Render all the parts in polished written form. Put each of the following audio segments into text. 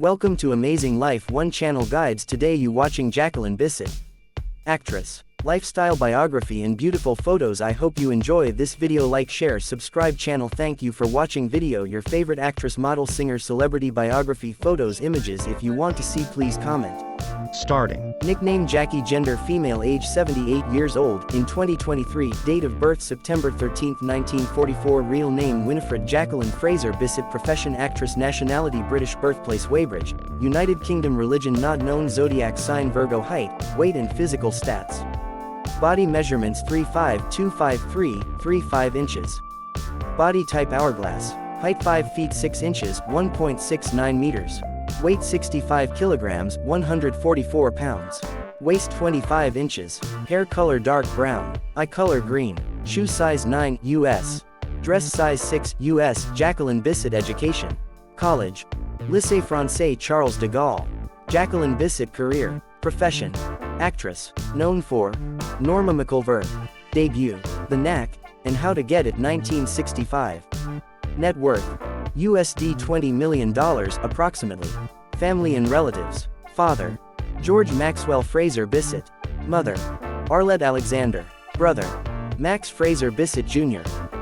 Welcome to Amazing Life One Channel Guides. Today you watching Jacqueline Bisset, actress, lifestyle biography and beautiful photos. I hope you enjoy this video. Like, share, subscribe channel. Thank you for watching video. Your favorite actress, model, singer, celebrity biography, photos, images. If you want to see, please comment. Starting. Nickname Jackie, gender female, age 78 years old, in 2023, date of birth September 13, 1944, real name Winifred Jacqueline Fraser Bisset, profession actress, nationality British, birthplace Weybridge, United Kingdom, religion not known, zodiac sign Virgo, height, weight and physical stats. Body measurements 3'5", 253, 35 inches. Body type hourglass. Height 5 feet 6 inches, 1.69 meters. Weight 65 kilograms, 144 pounds. Waist 25 inches. Hair color dark brown. Eye color green. Shoe size 9 US. Dress size 6 US. Jacqueline Bisset. Education. College. Lycée Français Charles de Gaulle. Jacqueline Bisset. Career. Profession. Actress. Known for Norma McIlvert. Debut. The Knack, and How to Get It 1965. Net worth USD $20 million approximately. Family and relatives. Father, George Maxwell Fraser Bisset. Mother, Arlette Alexander. Brother, Max Fraser Bisset Jr.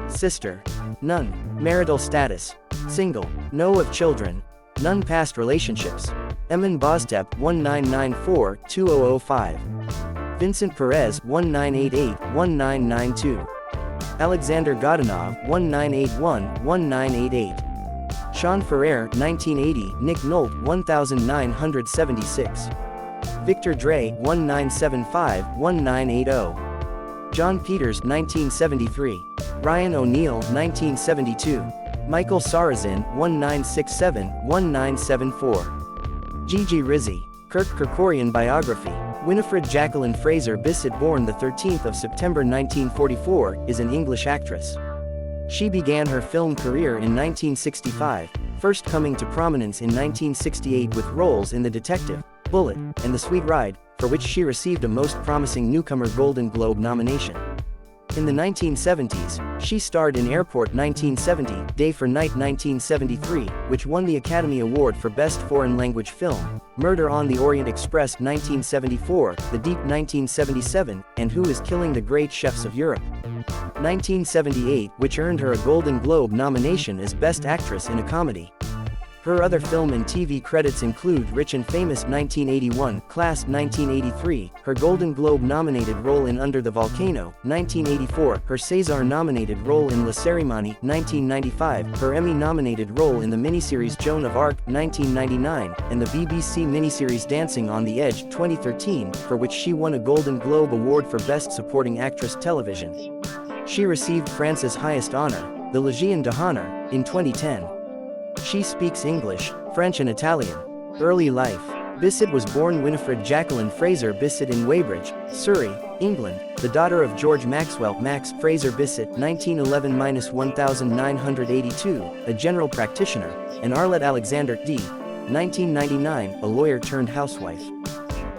Sister, none. Marital status, single. No of children. None past relationships. Emin Boztep 1994-2005. Vincent Perez 1988-1992. Alexander Godunov 1981-1988. Sean Ferrer 1980, Nick Nolte 1976. Victor Dre 1975-1980. John Peters 1973. Ryan O'Neal 1972. Michael Sarrazin 1967-1974. Gigi Rizzi, Kirk Kerkorian biography. Winifred Jacqueline Fraser Bisset, born the 13th of September 1944, is an English actress. She began her film career in 1965, first coming to prominence in 1968 with roles in The Detective, Bullet, and The Sweet Ride, for which she received a Most Promising Newcomer Golden Globe nomination. In the 1970s, she starred in Airport 1970, Day for Night 1973, which won the Academy Award for Best Foreign Language Film, Murder on the Orient Express 1974, The Deep 1977, and Who is Killing the Great Chefs of Europe 1978, which earned her a Golden Globe nomination as Best Actress in a Comedy. Her other film and TV credits include Rich and Famous 1981, Class 1983, her Golden Globe-nominated role in Under the Volcano, 1984, her César-nominated role in La Cérémonie, 1995, her Emmy-nominated role in the miniseries Joan of Arc, 1999, and the BBC miniseries Dancing on the Edge, 2013, for which she won a Golden Globe Award for Best Supporting Actress Television. She received France's highest honor, the Légion d'honneur, in 2010. She speaks English, French and Italian. Early life. Bisset was born Winifred Jacqueline Fraser Bisset in Weybridge, Surrey, England, the daughter of George Maxwell Max Fraser Bisset 1911-1982, a general practitioner, and Arlette Alexander d. 1999, a lawyer turned housewife.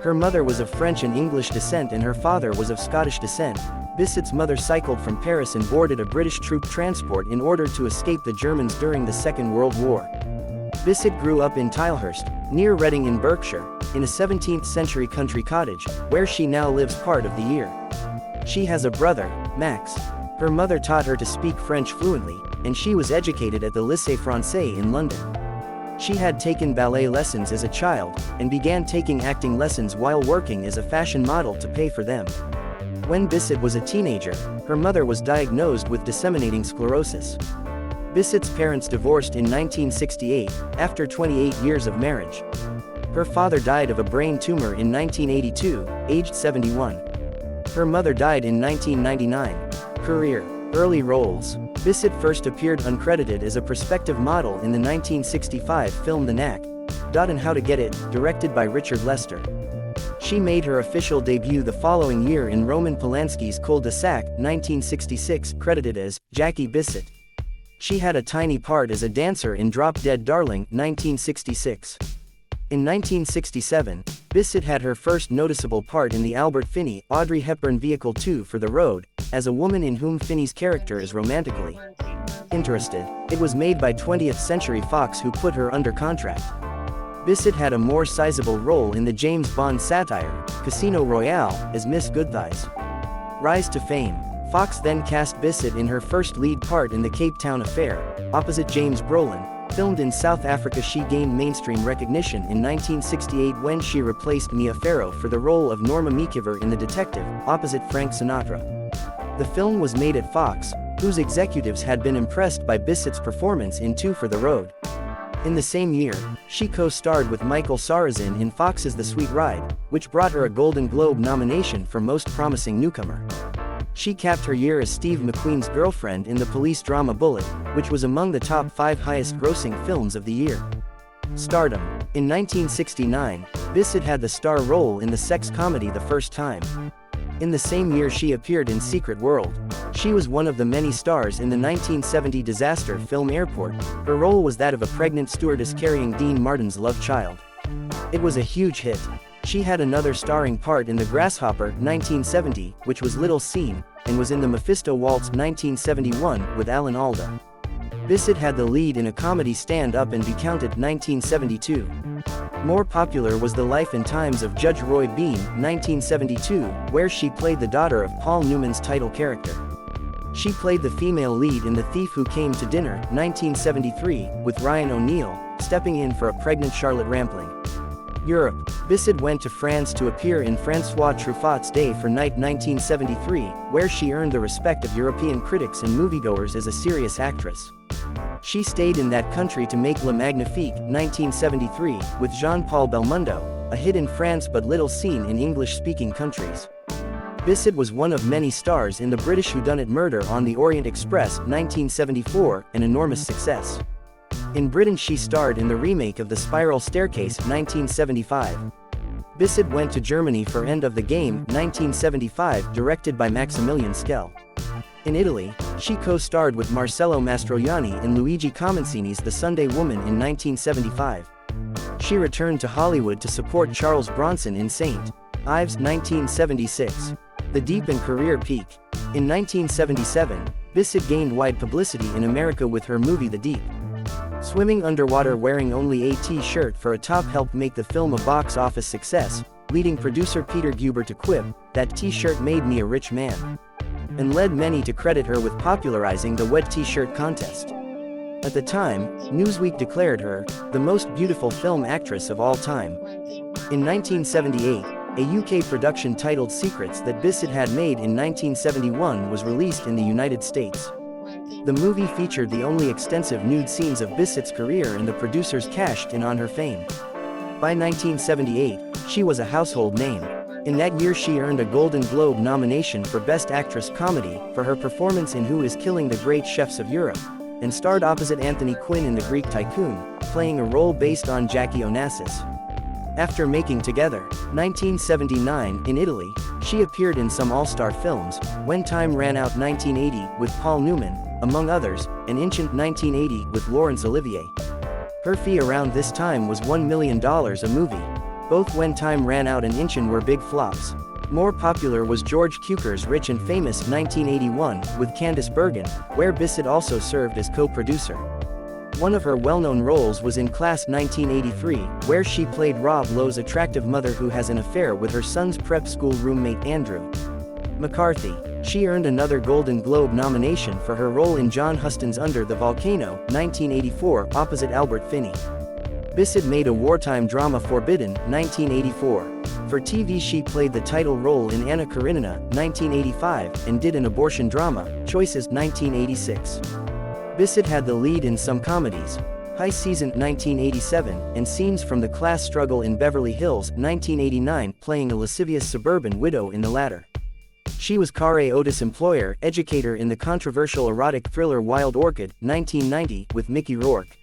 Her mother was of French and English descent and her father was of Scottish descent. Bisset's mother cycled from Paris and boarded a British troop transport in order to escape the Germans during the Second World War. Bisset grew up in Tilehurst, near Reading in Berkshire, in a 17th-century country cottage, where she now lives part of the year. She has a brother, Max. Her mother taught her to speak French fluently, and she was educated at the Lycée Français in London. She had taken ballet lessons as a child, and began taking acting lessons while working as a fashion model to pay for them. When Bisset was a teenager, her mother was diagnosed with disseminating sclerosis. Bisset's parents divorced in 1968, after 28 years of marriage. Her father died of a brain tumor in 1982, aged 71. Her mother died in 1999. Career. Early roles. Bisset first appeared uncredited as a prospective model in the 1965 film The Knack, and How to Get It, directed by Richard Lester. She made her official debut the following year in Roman Polanski's Cul-de-sac, 1966, credited as Jackie Bisset. She had a tiny part as a dancer in Drop Dead Darling, 1966. In 1967, Bisset had her first noticeable part in the Albert Finney, Audrey Hepburn vehicle 2 for the Road, as a woman in whom Finney's character is romantically interested. It was made by 20th Century Fox, who put her under contract. Bisset had a more sizable role in the James Bond satire, Casino Royale, as Miss Goodthighs. Rise to fame. Fox then cast Bisset in her first lead part in The Cape Town Affair, opposite James Brolin. Filmed in South Africa, she gained mainstream recognition in 1968 when she replaced Mia Farrow for the role of Norma Meekiver in The Detective, opposite Frank Sinatra. The film was made at Fox, whose executives had been impressed by Bisset's performance in Two for the Road. In the same year, she co-starred with Michael Sarrazin in Fox's The Sweet Ride, which brought her a Golden Globe nomination for Most Promising Newcomer. She capped her year as Steve McQueen's girlfriend in the police drama Bullet, which was among the top 5 highest-grossing films of the year. Stardom. In 1969, Bisset had the star role in the sex comedy The First Time. In the same year she appeared in Secret World. She was one of the many stars in the 1970 disaster film Airport. Her role was that of a pregnant stewardess carrying Dean Martin's love child. It was a huge hit. She had another starring part in The Grasshopper, 1970, which was little seen, and was in The Mephisto Waltz, 1971, with Alan Alda. Bisset had the lead in a comedy Stand Up and Be Counted, 1972. More popular was The Life and Times of Judge Roy Bean, 1972, where she played the daughter of Paul Newman's title character. She played the female lead in The Thief Who Came to Dinner, 1973, with Ryan O'Neal, stepping in for a pregnant Charlotte Rampling. Europe. Bisset went to France to appear in François Truffaut's Day for Night, 1973, where she earned the respect of European critics and moviegoers as a serious actress. She stayed in that country to make Le Magnifique, 1973, with Jean-Paul Belmondo, a hit in France but little seen in English-speaking countries. Bisset was one of many stars in the British whodunit Murder on the Orient Express, 1974, an enormous success. In Britain she starred in the remake of The Spiral Staircase, 1975. Bisset went to Germany for End of the Game, 1975, directed by Maximilian Schell. In Italy, she co-starred with Marcello Mastroianni in Luigi Comencini's The Sunday Woman in 1975. She returned to Hollywood to support Charles Bronson in St. Ives, 1976. The Deep and career peak. In 1977, Bisset gained wide publicity in America with her movie The Deep. Swimming underwater wearing only a t-shirt for a top helped make the film a box office success, leading producer Peter Guber to quip, "That t-shirt made me a rich man," and led many to credit her with popularizing the wet t-shirt contest. At the time, Newsweek declared her the most beautiful film actress of all time. In 1978, a UK production titled Secrets that Bisset had made in 1971 was released in the United States. The movie featured the only extensive nude scenes of Bisset's career, and the producers cashed in on her fame. By 1978, she was a household name. In that year she earned a Golden Globe nomination for Best Actress Comedy for her performance in Who is Killing the Great Chefs of Europe, and starred opposite Anthony Quinn in The Greek Tycoon, playing a role based on Jackie Onassis. After making Together, 1979, in Italy, she appeared in some all-star films, When Time Ran Out 1980 with Paul Newman, among others, and Ancient 1980 with Laurence Olivier. Her fee around this time was $1 million a movie. Both When Time Ran Out and Inchin were big flops. More popular was George Cukor's Rich and Famous 1981 with Candice Bergen, where Bisset also served as co-producer. One of her well-known roles was in Class 1983, where she played Rob Lowe's attractive mother who has an affair with her son's prep school roommate Andrew McCarthy. She earned another Golden Globe nomination for her role in John Huston's Under the Volcano, 1984, opposite Albert Finney. Bisset made a wartime drama Forbidden, 1984. For TV she played the title role in Anna Karenina, 1985, and did an abortion drama, Choices, 1986. Bisset had the lead in some comedies, High Season, 1987, and Scenes from the Class Struggle in Beverly Hills, 1989, playing a lascivious suburban widow in the latter. She was Carré Otis' employer, educator in the controversial erotic thriller Wild Orchid, 1990, with Mickey Rourke.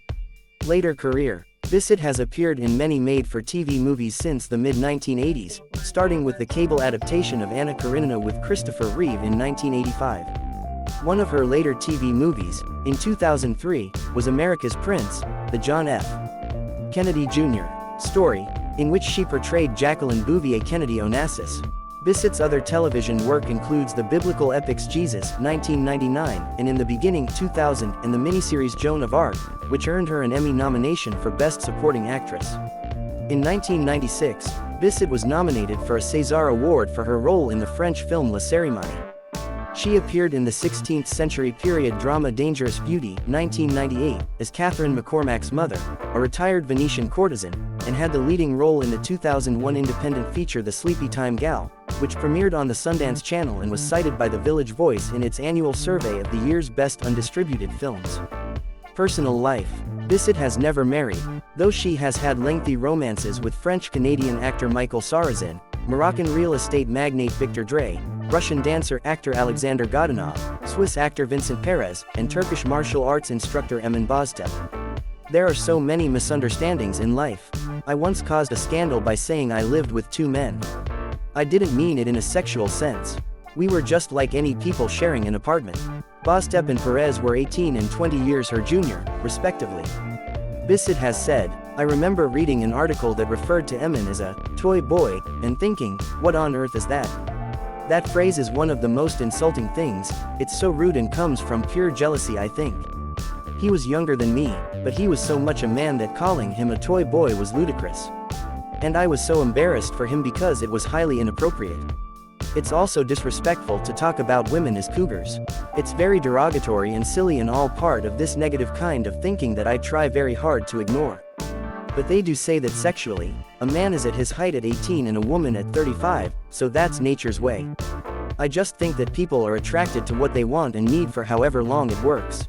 Later career. Bisset has appeared in many made-for-TV movies since the mid-1980s, starting with the cable adaptation of Anna Karenina with Christopher Reeve in 1985. One of her later TV movies, in 2003, was America's Prince, the John F. Kennedy Jr. story, in which she portrayed Jacqueline Bouvier Kennedy Onassis. Bisset's other television work includes the biblical epics Jesus, 1999, and In the Beginning, 2000, and the miniseries Joan of Arc, which earned her an Emmy nomination for Best Supporting Actress. In 1996, Bisset was nominated for a César Award for her role in the French film La Cérémonie. She appeared in the 16th-century period drama Dangerous Beauty, 1998, as Catherine McCormack's mother, a retired Venetian courtesan, and had the leading role in the 2001 independent feature The Sleepy Time Gal, which premiered on the Sundance Channel and was cited by The Village Voice in its annual survey of the year's best undistributed films. Personal life. Bisset has never married, though she has had lengthy romances with French-Canadian actor Michael Sarrazin, Moroccan real estate magnate Victor Dre, Russian dancer-actor Alexander Godunov, Swiss actor Vincent Perez, and Turkish martial arts instructor Emin Boztepe. There are so many misunderstandings in life. I once caused a scandal by saying I lived with two men. I didn't mean it in a sexual sense. We were just like any people sharing an apartment. Boztepe and Perez were 18 and 20 years her junior, respectively. Bisset has said, "I remember reading an article that referred to Emin as a toy boy, and thinking, what on earth is that? That phrase is one of the most insulting things, it's so rude and comes from pure jealousy, I think. He was younger than me, but he was so much a man that calling him a toy boy was ludicrous. And I was so embarrassed for him because it was highly inappropriate. It's also disrespectful to talk about women as cougars. It's very derogatory and silly and all part of this negative kind of thinking that I try very hard to ignore. But they do say that sexually, a man is at his height at 18 and a woman at 35, so that's nature's way. I just think that people are attracted to what they want and need for however long it works."